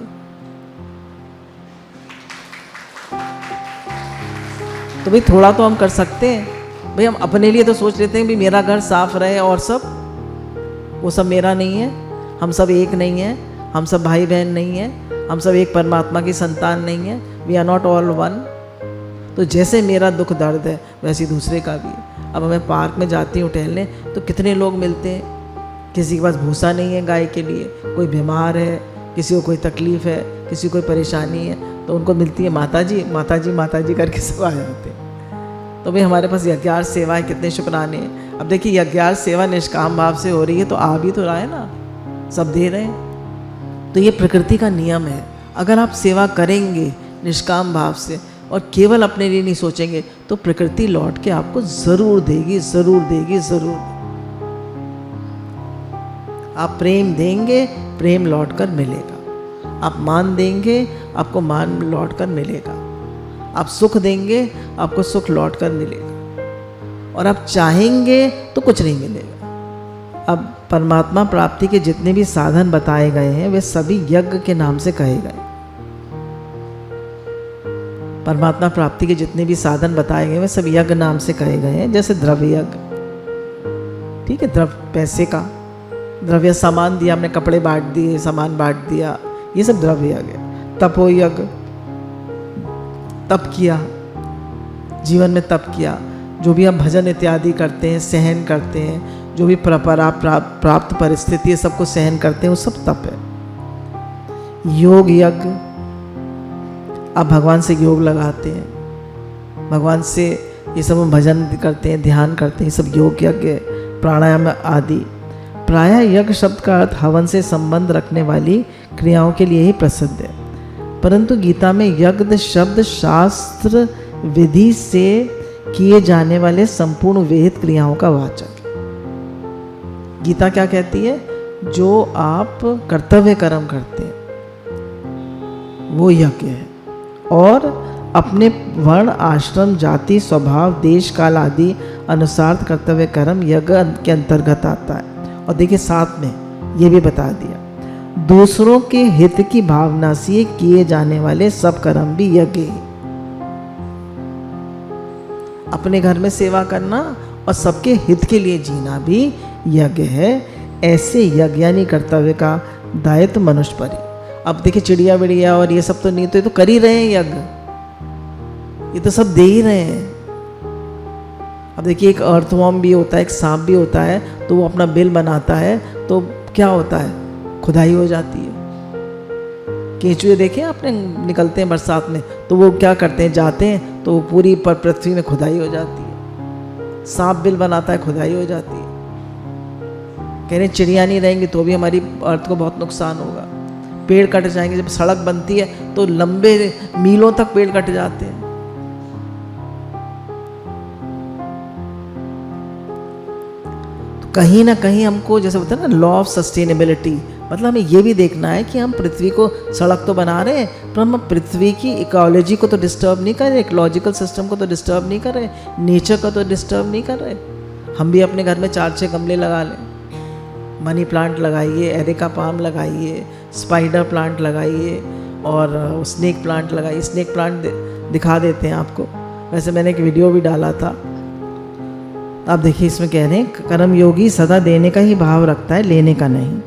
तो भाई थोड़ा तो हम कर सकते हैं। भाई हम अपने लिए तो सोच लेते हैं भी मेरा घर साफ रहे, और सब वो सब मेरा नहीं है। हम सब एक नहीं है, हम सब भाई बहन नहीं है, हम सब एक परमात्मा की संतान नहीं है। We are not all one. तो जैसे मेरा दुख दर्द है वैसे दूसरे का भी है। अब मैं पार्क में जाती हूँ टहलने, तो कितने लोग मिलते हैं, किसी के पास भूसा नहीं है गाय के लिए, कोई बीमार है, किसी को कोई तकलीफ़ है, किसी को कोई परेशानी है, तो उनको मिलती है माता जी माता जी माता जी करके सब आ जाते हैं। तो भाई हमारे पास यज्ञार्थ सेवा है, कितने शुक्राने हैं। अब देखिए यज्ञार्थ सेवा निष्काम भाव से हो रही है, तो आ भी तो रहा है ना, सब दे रहे हैं। तो ये प्रकृति का नियम है। अगर आप सेवा करेंगे निष्काम भाव से और केवल अपने लिए नहीं सोचेंगे, तो प्रकृति लौट के आपको ज़रूर देगी, ज़रूर देगी, ज़रूर। आप प्रेम देंगे, प्रेम लौटकर मिलेगा। आप मान देंगे, आपको मान लौटकर मिलेगा। आप सुख देंगे, आपको सुख लौटकर मिलेगा। और आप चाहेंगे तो कुछ नहीं मिलेगा। अब परमात्मा प्राप्ति के जितने भी साधन बताए गए हैं वे सभी यज्ञ के नाम से कहे गए। परमात्मा प्राप्ति के जितने भी साधन बताए गए वे सब यज्ञ नाम से कहे गए हैं। जैसे द्रव्य यज्ञ, ठीक है, द्रव्य पैसे का द्रव्य, सामान दिया, हमने कपड़े बांट दिए, सामान बांट दिया, ये सब द्रव्य यज्ञ है। तपो यज्ञ, तप किया, जीवन में तप किया। जो भी हम भजन इत्यादि करते हैं, सहन करते हैं, जो भी प्राप्त परिस्थिति है सबको सहन करते हैं, वो सब तप है। योग यज्ञ, आप भगवान से योग लगाते हैं, भगवान से ये सब हम भजन करते हैं, ध्यान करते हैं, सब योग यज्ञ, प्राणायाम आदि। प्रायः यज्ञ शब्द का अर्थ हवन से संबंध रखने वाली क्रियाओं के लिए ही प्रसिद्ध है, परंतु गीता में यज्ञ शब्द शास्त्र विधि से किए जाने वाले संपूर्ण विहित क्रियाओं का वाचक है। गीता क्या कहती है? जो आप कर्तव्य कर्म करते हैं वो यज्ञ है, और अपने वर्ण, आश्रम, जाति, स्वभाव, देश, काल आदि अनुसार कर्तव्य कर्म यज्ञ के अंतर्गत आता है। और देखिए साथ में ये भी बता दिया, दूसरों के हित की भावना से किए जाने वाले सब कर्म भी यज्ञ है। अपने घर में सेवा करना और सबके हित के लिए जीना भी यज्ञ है। ऐसे यज्ञ यानी कर्तव्य का दायित्व मनुष्य पर ही। अब देखिए चिड़िया विड़िया और ये सब तो नहीं, तो ये तो कर ही रहे हैं यज्ञ, ये तो सब दे ही रहे हैं। अब देखिए एक अर्थवॉर्म भी होता है, एक सांप भी होता है, तो वो अपना बिल बनाता है तो क्या होता है? खुदाई हो जाती है। केंचुए देखे आपने निकलते हैं बरसात में, तो वो क्या करते हैं? जाते हैं तो पूरी पर पृथ्वी में खुदाई हो जाती है। सांप बिल बनाता है, खुदाई हो जाती है। कह रहे चिड़िया नहीं रहेंगी तो भी हमारी अर्थ को बहुत नुकसान होगा। पेड़ कट जाएंगे, जब सड़क बनती है तो लंबे मीलों तक पेड़ कट जाते हैं। तो कहीं ना कहीं हमको जैसे होता है ना लॉ ऑफ सस्टेनेबिलिटी, मतलब हमें ये भी देखना है कि हम पृथ्वी को सड़क तो बना रहे हैं, पर हम पृथ्वी की इकोलॉजी को तो डिस्टर्ब नहीं कर रहे, इकोलॉजिकल सिस्टम को तो डिस्टर्ब नहीं कर रहे, नेचर को तो डिस्टर्ब नहीं कर रहे। हम भी अपने घर में 4-6 गमले लगा लें, मनी प्लांट लगाइए, एरिका पाम लगाइए, स्पाइडर प्लांट लगाइए और स्नेक प्लांट लगाइए। स्नेक प्लांट दिखा देते हैं आपको, वैसे मैंने एक वीडियो भी डाला था। आप देखिए इसमें कह रहे हैं कर्मयोगी सदा देने का ही भाव रखता है, लेने का नहीं,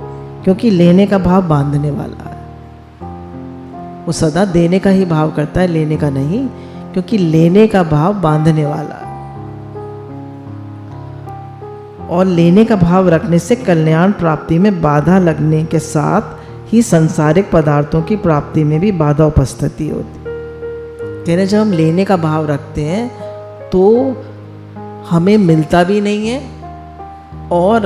क्योंकि लेने का भाव बांधने वाला है। वो सदा देने का ही भाव करता है, लेने का नहीं, क्योंकि लेने का भाव बांधने वाला है। और लेने का भाव रखने से कल्याण प्राप्ति में बाधा लगने के साथ ही सांसारिक पदार्थों की प्राप्ति में भी बाधा उपस्थिति होती। कह रहे जब हम लेने का भाव रखते हैं तो हमें मिलता भी नहीं है, और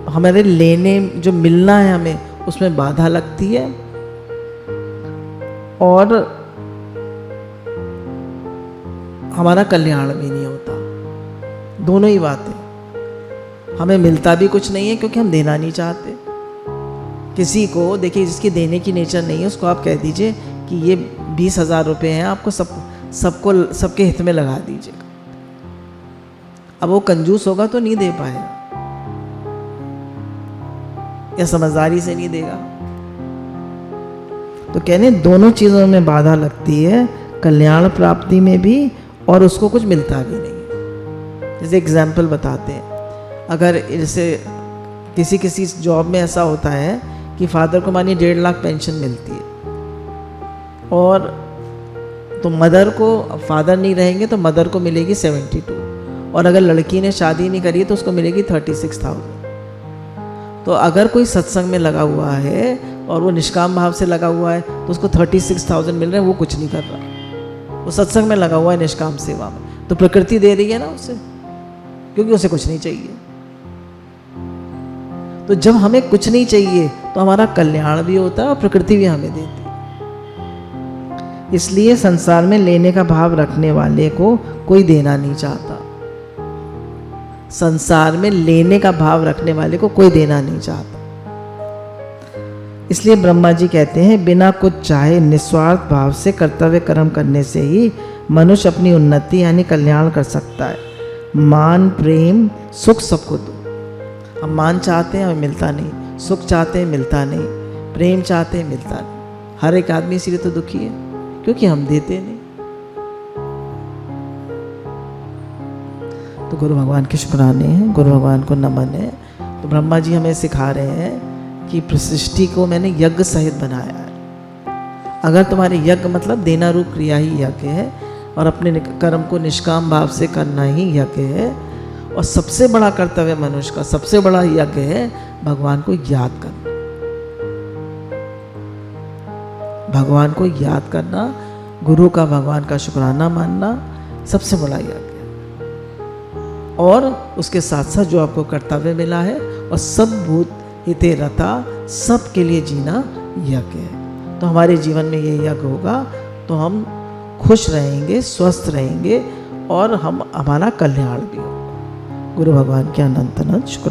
हमारे लेने जो मिलना है हमें उसमें बाधा लगती है, और हमारा कल्याण भी नहीं होता। दोनों ही बातें, हमें मिलता भी कुछ नहीं है क्योंकि हम देना नहीं चाहते किसी को। देखिए जिसकी देने की नेचर नहीं है उसको आप कह दीजिए कि ये 20,000 रुपये हैं, आपको सबको सबके हित में लगा दीजिएगा। अब वो कंजूस होगा तो नहीं दे पाएगा, या समझदारी से नहीं देगा। तो कहने दोनों चीज़ों में बाधा लगती है, कल्याण प्राप्ति में भी और उसको कुछ मिलता भी नहीं। जैसे एग्जाम्पल बताते हैं, अगर जैसे किसी जॉब में ऐसा होता है कि फादर को मानिए 1.5 लाख पेंशन मिलती है, और तो मदर को, फादर नहीं रहेंगे तो मदर को मिलेगी 72, और अगर लड़की ने शादी नहीं करी तो उसको मिलेगी 36,000। तो अगर कोई सत्संग में लगा हुआ है और वो निष्काम भाव से लगा हुआ है तो उसको 36,000 मिल रहे हैं, वो कुछ नहीं कर रहा, वो सत्संग में लगा हुआ है निष्काम सेवा में, तो प्रकृति दे रही है ना उसे, क्योंकि उसे कुछ नहीं चाहिए। तो जब हमें कुछ नहीं चाहिए तो हमारा कल्याण भी होता है और प्रकृति भी हमें देती है। इसलिए संसार में लेने का भाव रखने वाले को कोई देना नहीं चाहता। संसार में लेने का भाव रखने वाले को कोई देना नहीं चाहता। इसलिए ब्रह्मा जी कहते हैं बिना कुछ चाहे निस्वार्थ भाव से कर्तव्य कर्म करने से ही मनुष्य अपनी उन्नति यानी कल्याण कर सकता है। मान, प्रेम, सुख सबको दो। हम मान चाहते हैं, हमें मिलता नहीं, सुख चाहते हैं, मिलता नहीं, प्रेम चाहते हैं, मिलता नहीं। हर एक आदमी इसीलिए तो दुखी है, क्योंकि हम देते नहीं। तो गुरु भगवान के शुक्राने हैं, गुरु भगवान को नमन है। तो ब्रह्मा जी हमें सिखा रहे हैं कि सृष्टि को मैंने यज्ञ सहित बनाया है। अगर तुम्हारे यज्ञ मतलब देना रूप क्रिया ही यज्ञ है, और अपने कर्म को निष्काम भाव से करना ही यज्ञ है। और सबसे बड़ा कर्तव्य मनुष्य का, सबसे बड़ा यज्ञ है भगवान को याद करना। भगवान को याद करना, गुरु का, भगवान का शुक्राना मानना सबसे बड़ा यज्ञ है। और उसके साथ साथ जो आपको कर्तव्य मिला है, और सब भूत हिते रता, सब के लिए जीना यज्ञ है। तो हमारे जीवन में ये यज्ञ होगा तो हम खुश रहेंगे, स्वस्थ रहेंगे, और हमारा कल्याण भी होगा। गुरु भगवान के अनंत अनंत शुक्र।